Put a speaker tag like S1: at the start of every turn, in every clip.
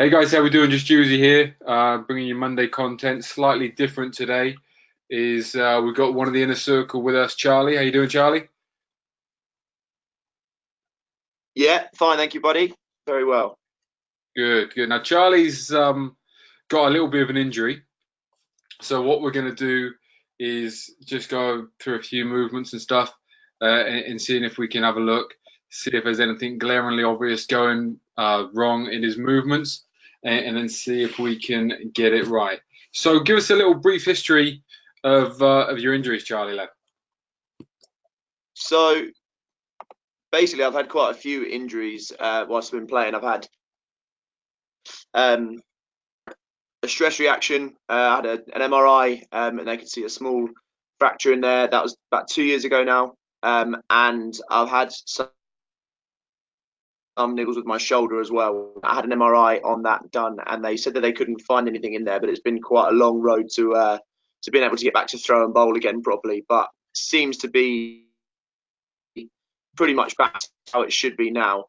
S1: Hey guys, how we doing? Just Juicy here, bringing you Monday content. Slightly different today. We've got one of the inner circle with us, Charlie. How you doing, Charlie?
S2: Yeah, fine, thank you, buddy. Very well.
S1: Good, good. Now Charlie's got a little bit of an injury, so what we're going to do is just go through a few movements and stuff, and seeing if we can have a look, see if there's anything glaringly obvious going wrong in his movements, and then see if we can get it right. So give us a little brief history of your injuries, Charlie, lad.
S2: So basically, I've had quite a few injuries whilst I've been playing. I've had um, a stress reaction. I had an MRI, and they could see a small fracture in there. That was about 2 years ago now. And I've had some niggles with my shoulder as well. I had an MRI on that done, and they said that they couldn't find anything in there, but it's been quite a long road to being able to get back to throw and bowl again properly. But seems to be pretty much back to how it should be now,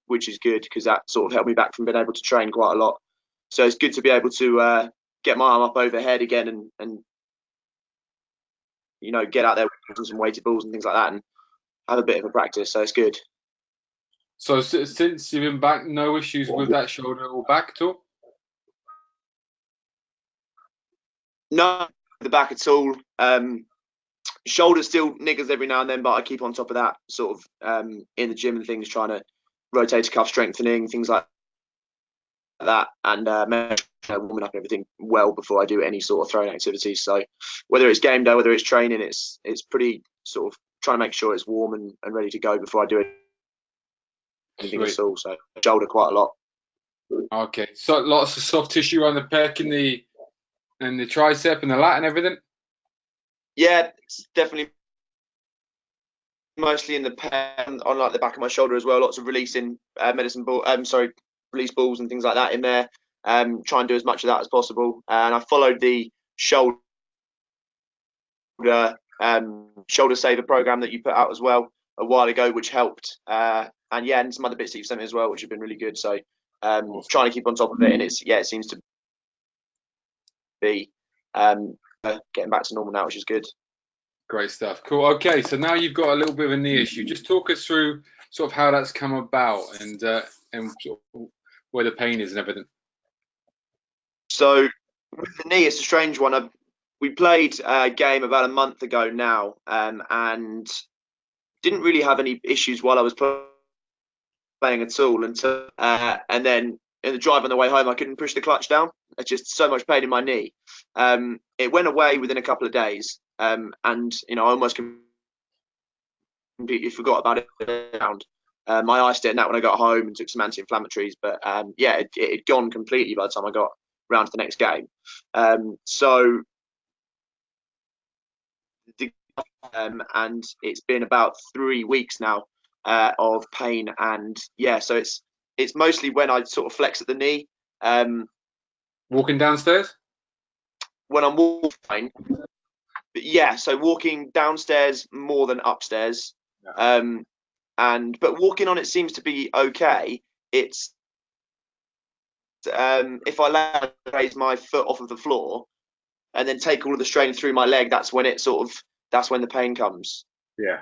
S2: which is good because that sort of held me back from being able to train quite a lot. So it's good to be able to get my arm up overhead again and get out there with some weighted balls and things like that and have a bit of a practice. So it's good.
S1: So since you've been back, no issues with that shoulder or back at all?
S2: No, the back at all. Shoulder still niggles every now and then, but I keep on top of that sort of in the gym and things, trying to rotator cuff strengthening, things like that, and warming up everything well before I do any sort of throwing activities. So whether it's game day, whether it's training, it's pretty sort of trying to make sure it's warm and ready to go before I do anything
S1: Sweet.
S2: at all. So shoulder quite a lot.
S1: Okay. So lots of soft tissue on the pec and the tricep and the lat and everything?
S2: Yeah, it's definitely mostly in the pen on like the back of my shoulder as well. Lots of releasing medicine ball. Release balls and things like that in there. Try and do as much of that as possible. And I followed the shoulder saver program that you put out as well a while ago, which helped. And yeah, and some other bits that you've sent me as well, which have been really good. So trying to keep on top of it, and it seems to be getting back to normal now, which is good.
S1: Great stuff. Cool. Okay. So now you've got a little bit of a knee issue. Just talk us through sort of how that's come about and sort of where the pain is and everything.
S2: So with the knee, it's a strange one. We played a game about a month ago now, and didn't really have any issues while I was playing at all until and then in the drive on the way home, I couldn't push the clutch down. It's just so much pain in my knee. It went away within a couple of days, and I almost completely forgot about it. My iced it and that when I got home and took some anti-inflammatories, but yeah, it had gone completely by the time I got round to the next game. So and it's been about 3 weeks now of pain, and yeah, so it's mostly when I sort of flex at the knee.
S1: Walking downstairs?
S2: When I'm walking, but yeah, so walking downstairs more than upstairs.
S1: Yeah.
S2: But walking on it seems to be okay. It's if I raise my foot off of the floor and then take all of the strain through my leg, that's when the pain comes.
S1: Yeah.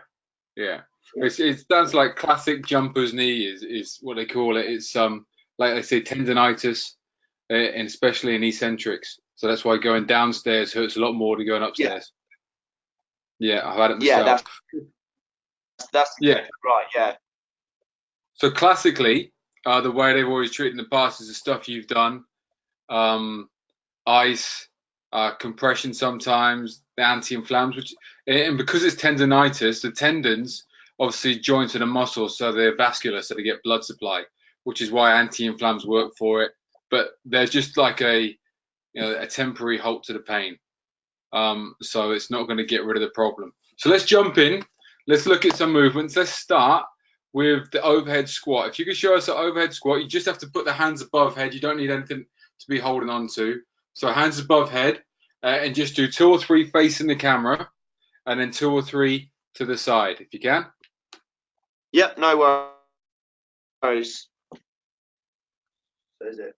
S1: Yeah. It sounds like classic jumper's knee is what they call it. It's like they say tendonitis, and especially in eccentrics. So that's why going downstairs hurts a lot more than going
S2: Yeah,
S1: upstairs. Yeah, I've had it
S2: yeah,
S1: myself.
S2: that's
S1: Yeah.
S2: exactly right. Yeah,
S1: So classically, the way they've always treated in the past is the stuff you've done, um, ice, compression sometimes, the anti-inflammatories, which, and because it's tendonitis, the tendons obviously join to the muscles, so they're vascular, so they get blood supply, which is why anti-inflams work for it. But there's just like a temporary halt to the pain. So it's not going to get rid of the problem. So let's jump in. Let's look at some movements. Let's start with the overhead squat. If you could show us an overhead squat, you just have to put the hands above head. You don't need anything to be holding on to. So hands above head, and just do 2 or 3 facing the camera, and then 2 or 3 to the side, if you can.
S2: yep, no worries. So is it?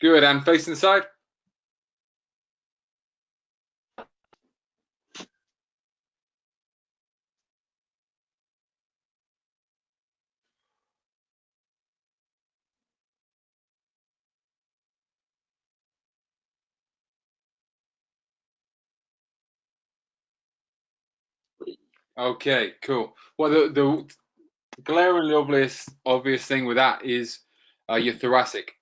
S1: Good, and facing the side. Okay, cool. Well, the glaringly obvious thing with that is your thoracic.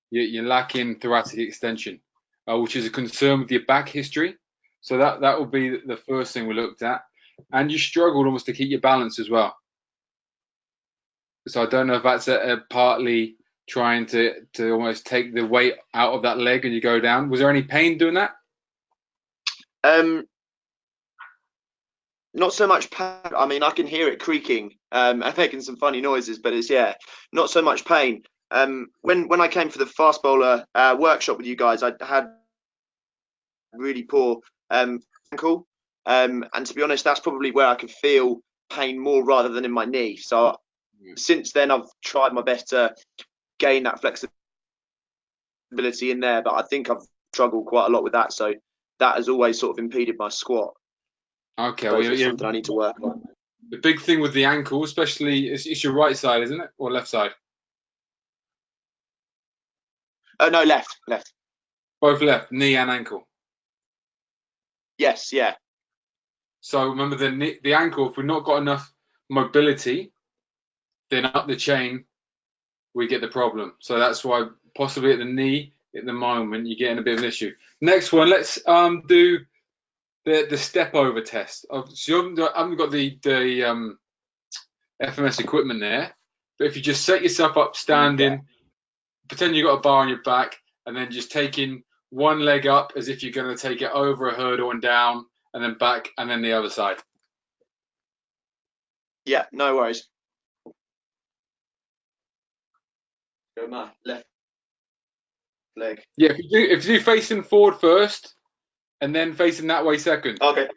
S1: You're lacking thoracic extension, which is a concern with your back history. So that will be the first thing we looked at. And you struggled almost to keep your balance as well. So I don't know if that's partly trying to almost take the weight out of that leg and you go down. Was there any pain doing that?
S2: Not so much pain. I mean, I can hear it creaking and making some funny noises, but it's not so much pain. When I came for the fast bowler workshop with you guys, I had really poor ankle, and to be honest, that's probably where I can feel pain more rather than in my knee. So since then, I've tried my best to gain that flexibility in there, but I think I've struggled quite a lot with that. So that has always sort of impeded my squat.
S1: Okay,
S2: So it's something I need to work on.
S1: The big thing with the ankle, especially, it's your right side, isn't it, or left side?
S2: No, left.
S1: Both left, knee and ankle.
S2: Yes, yeah.
S1: So remember the ankle. If we've not got enough mobility, then up the chain we get the problem. So that's why possibly at the knee at the moment you're getting a bit of an issue. Next one, let's do the step over test. So I haven't got the FMS equipment there, but if you just set yourself up standing, pretend you've got a bar on your back, and then just taking one leg up as if you're going to take it over a hurdle and down, and then back, and then the other side.
S2: Yeah, no worries. Go my left leg.
S1: Yeah, if you do facing forward first, and then facing that way second.
S2: Okay.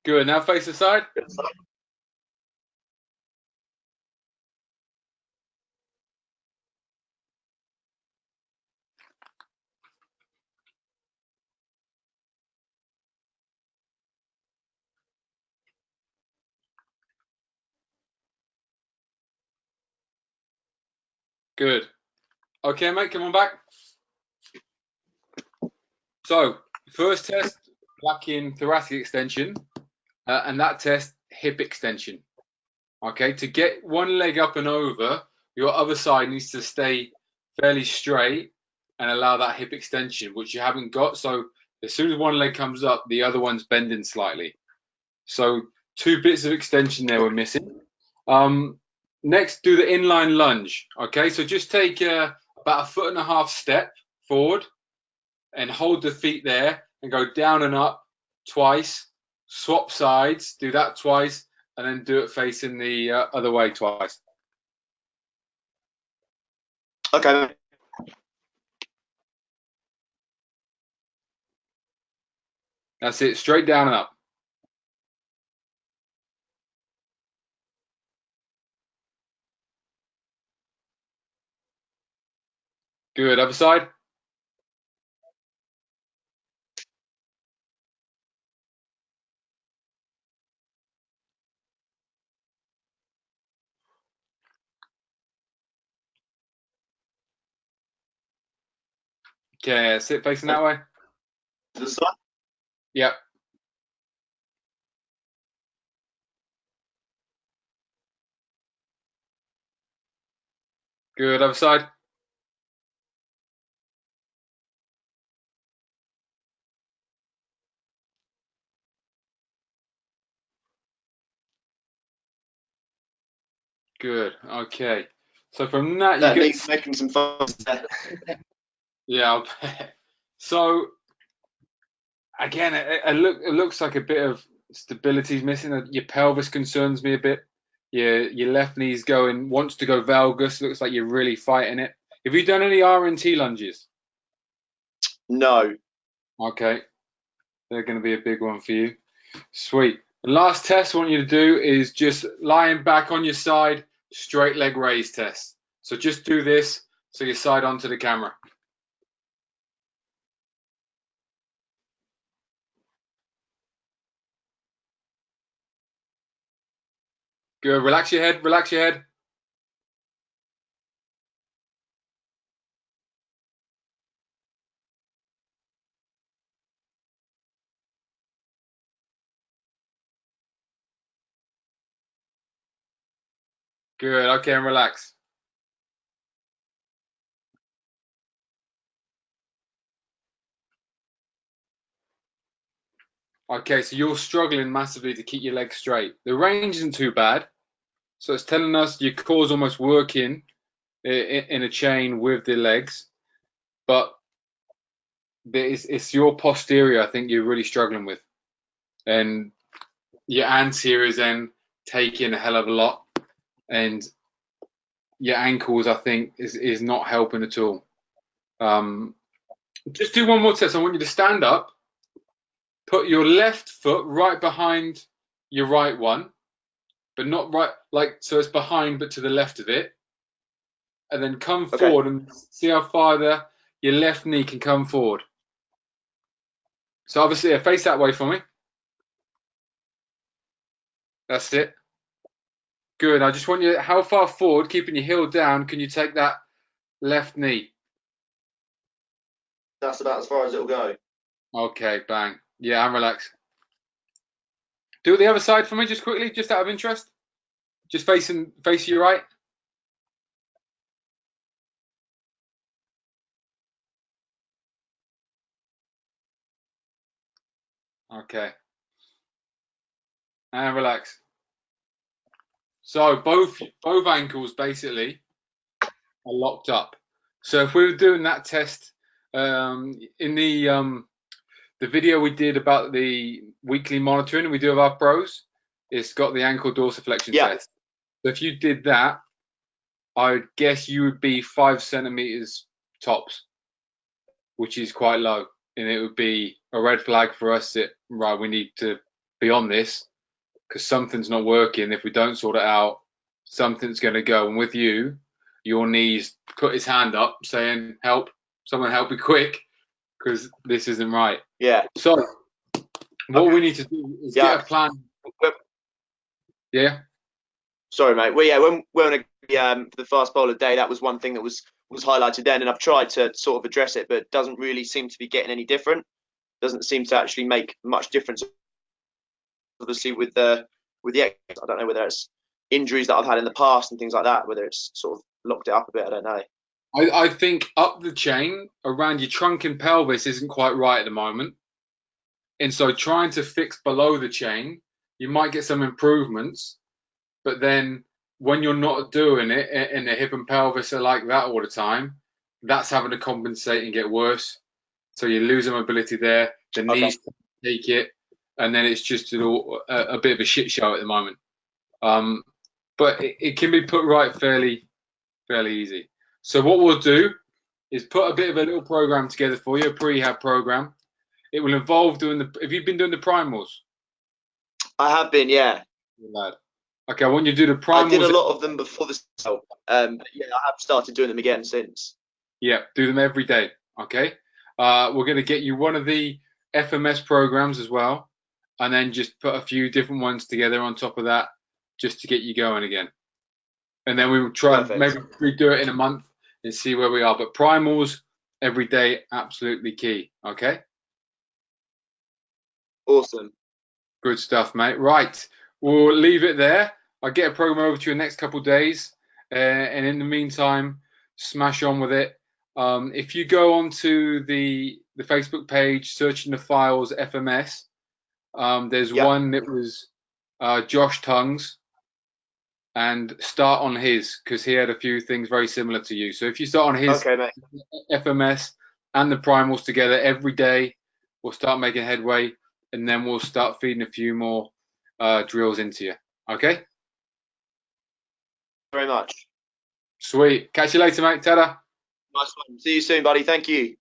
S1: Good. Now face the side. Good. Okay, mate, come on back. So, first test, lacking thoracic extension, and that test, hip extension. Okay, to get one leg up and over, your other side needs to stay fairly straight and allow that hip extension, which you haven't got. So, as soon as one leg comes up, the other one's bending slightly. So, 2 bits of extension there we're missing. Next, do the inline lunge. Okay, so just take about 1.5 foot step forward and hold the feet there and go down and up twice. Swap sides, do that twice, and then do it facing the other way twice.
S2: Okay.
S1: That's it, straight down and up. Good, other side. Okay, sit facing that way.
S2: The side.
S1: Yep. Good, other side. Good. Okay. So from that, you
S2: That
S1: get
S2: needs making some fun there.
S1: yeah. I'll bet. So again, it looks like a bit of stability's missing. Your pelvis concerns me a bit. Your left knee's wants to go valgus. Looks like you're really fighting it. Have you done any RNT lunges?
S2: No.
S1: Okay, they're going to be a big one for you. Sweet. The last test I want you to do is just lying back on your side, straight leg raise test. So just do this so you side onto the camera. Good. Relax your head. Relax your head. Good. Okay, and relax. Okay, so you're struggling massively to keep your legs straight. The range isn't too bad. So it's telling us your core's almost working in a chain with the legs, but it's your posterior I think you're really struggling with, and your anterior is then taking a hell of a lot, and your ankles I think is not helping at all. Just do one more test. I want you to stand up, put your left foot right behind your right one, but not right, like, so it's behind but to the left of it, and then come forward and see how far your left knee can come forward. So obviously, face that way for me. That's it. Good. I just want you, how far forward, keeping your heel down, can you take that left knee?
S2: That's about as far as it'll go.
S1: Okay, bang. Yeah, and relax. Do the other side for me, just quickly, just out of interest. Just face your right. Okay. And relax. So both ankles basically are locked up. So if we were doing that test in the video we did about the weekly monitoring we do of our pros, it's got the ankle dorsiflexion test. So if you did that, I would guess you would be 5 centimeters tops, which is quite low, and it would be a red flag for us that right, we need to be on this because something's not working. If we don't sort it out, something's going to go. And with you, your knees put his hand up saying, "Help! Someone help me quick!" Because this isn't right.
S2: Yeah.
S1: So what we need to do is get a plan. Yeah.
S2: Sorry, mate. Well, yeah, when for the fast bowler day, that was one thing that was highlighted then, and I've tried to sort of address it, but it doesn't really seem to be getting any different. Doesn't seem to actually make much difference. Obviously, with the I don't know whether it's injuries that I've had in the past and things like that, whether it's sort of locked it up a bit. I don't know.
S1: I think up the chain around your trunk and pelvis isn't quite right at the moment. And so trying to fix below the chain, you might get some improvements, but then when you're not doing it and the hip and pelvis are like that all the time, that's having to compensate and get worse. So you lose mobility there, the knees take it, and then it's just a bit of a shit show at the moment. But it can be put right fairly easy. So what we'll do is put a bit of a little program together for you, a prehab program. It will involve have you been doing the primals?
S2: I have been, yeah.
S1: Lad. Okay, I want you to do the primals.
S2: I did a lot of them before this. But yeah, I have started doing them again since.
S1: Yeah, do them every day. Okay. We're going to get you one of the FMS programs as well, and then just put a few different ones together on top of that, just to get you going again. And then we will try maybe redo it in a month and see where we are. But primals every day, absolutely key. Okay.
S2: Awesome.
S1: Good stuff, mate. Right, we'll leave it there. I'll get a program over to you in the next couple of days, and in the meantime, smash on with it. If you go onto the Facebook page, searching the files FMS, there's one that was Josh Tongues. and start on his, because he had a few things very similar to you. So if you start on his
S2: Okay, mate.
S1: FMS and the primals together every day, we'll start making headway, and then we'll start feeding a few more drills into you. Okay?
S2: Very much.
S1: Sweet. Catch you later, mate. Ta-da.
S2: Nice one. See you soon, buddy. Thank you.